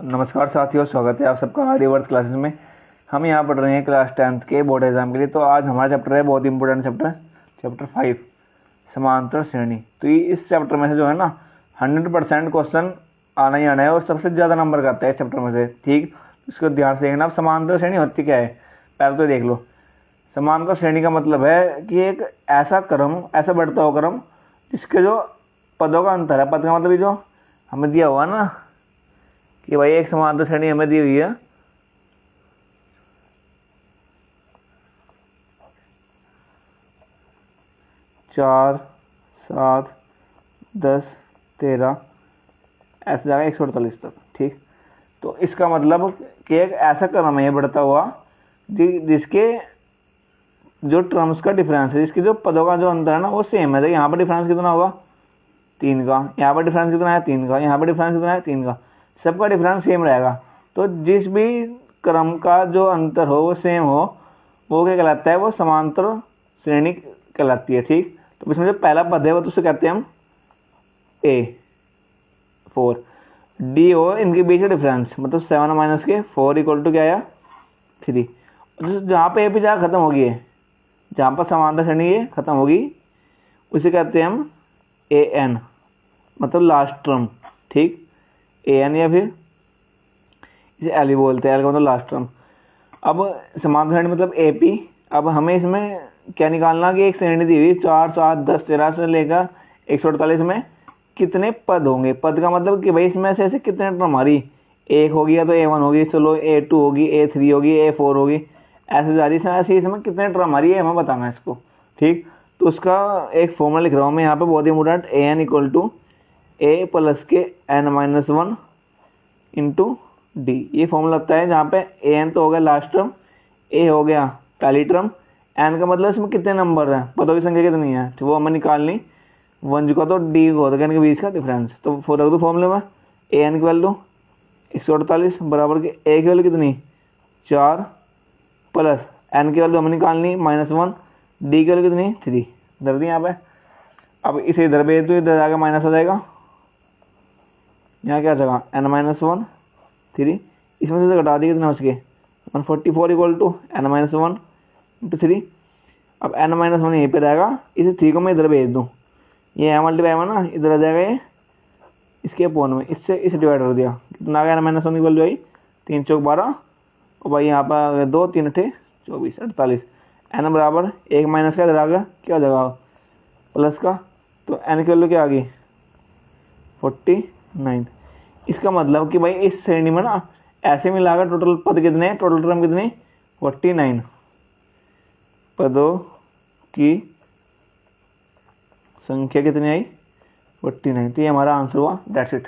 नमस्कार साथियों, स्वागत है आप सबका आर्यवर्त क्लासेस में। हम यहाँ पढ़ रहे हैं क्लास 10th के बोर्ड एग्जाम के लिए। तो आज हमारा चैप्टर है बहुत इंपॉर्टेंट चैप्टर 5 समांतर श्रेणी। तो ये इस चैप्टर में से जो है ना 100% क्वेश्चन आना ही आना है और सबसे ज़्यादा नंबर का आता है इस चैप्टर में से। ठीक, इसको ध्यान से देखना। अब समांतर श्रेणी होती क्या है पहले तो देख लो। समांतर श्रेणी का मतलब है कि एक ऐसा क्रम, ऐसा बढ़ता हुआ क्रम जिसके जो पदों का अंतर है। पद का मतलब ये जो हमें दिया हुआ ना कि भाई एक समांतर श्रेणी हमें दी हुई है, चार, 7, 10, 13 ऐसे जाएगा 148 तक। ठीक, तो इसका मतलब कि एक ऐसा क्रम है ये बढ़ता हुआ जिसके जो टर्म्स का डिफरेंस है, जिसके जो पदों का जो अंतर है ना वो सेम है। तो यहाँ पर डिफरेंस कितना होगा 3 का, यहाँ पर डिफरेंस कितना है 3 का, यहाँ पर डिफरेंस कितना है 3 का, सबका डिफरेंस सेम रहेगा। तो जिस भी क्रम का जो अंतर हो वो सेम हो, वो क्या कहलाता है, वो समांतर श्रेणी कहलाती है। ठीक, तो इसमें जो पहला पद है वो तो उसे कहते हैं हम A4। डी हो इनके बीच का डिफरेंस, मतलब 7 माइनस के 4 इक्वल टू क्या आया 3। जहाँ पे ए पे जहाँ खत्म होगी है, जहाँ पर समांतर श्रेणी ये खत्म होगी उसे कहते हैं हम AN, मतलब लास्ट टर्म। ठीक, AN या फिर इसे एल भी बोलते हैं, एल का मतलब लास्ट टर्म। अब समांतर श्रेणी मतलब AP। अब हमें इसमें क्या निकालना कि एक श्रेणी दी हुई 4, 7, 10, 13 से लेकर 148 में कितने पद होंगे। पद का मतलब कि भाई इसमें से ऐसे कितने टर्म हमारी 1 होगी या तो A1 होगी, चलो A2 होगी, A3 होगी, A4 होगी, ऐसे जा रही है। ऐसे इसमें कितने टर्म हमारी है हमें बताना है इसको। ठीक, तो उसका एक फॉर्मूला लिख रहा हूँ मैं यहाँ पे बहुत important. AN equal to A plus के N-1 इंटू डी। ये फॉर्मूला लगता है जहाँ पे AN तो हो गया लास्ट टर्म, A हो गया पहली टर्म, N का मतलब इसमें कितने नंबर हैं, पदों की संख्या कितनी है, तो वो हमें निकालनी। 1 का तो D को होता है इनके बीच का डिफरेंस। तो फोर रख दो फॉर्मूले में। AN की वैल्यू 148 बराबर के A की वैल्यू कितनी 4 प्लस N की वैल्यू हमें निकालनी -1, D की वैल्यू कितनी 3 धर दी यहाँ पे। अब इसे इधर भेज दो, इधर जाकर माइनस हो जाएगा, यहाँ क्या जगह N-1 3, इसमें से घटा दी कितना उसके 144 इक्वल टू N-1 इंटू 3। अब N-1 यहीं पे रहेगा, इसे 3 को मैं इधर भेज दूँ, ये यहाँ मल्टीप्लाई में ना इधर आ जाएगा, ये इसके अपोन में इससे इसे डिवाइड कर दिया, कितना आ गया N-1 की वैल्यू आई 3 चौक 12 और भाई यहाँ पर आ गया 2 3 8 24 48। N बराबर 1 माइनस का इधर आ गया, क्या जगह प्लस का, तो N की वैल्यू क्या आ गई 49। इसका मतलब कि भाई इस श्रेणी में ना ऐसे मिलाकर टोटल पद कितने, टोटल टर्म कितने 49 पदों की संख्या कितनी आई 49। तो ये हमारा आंसर हुआ। That's it.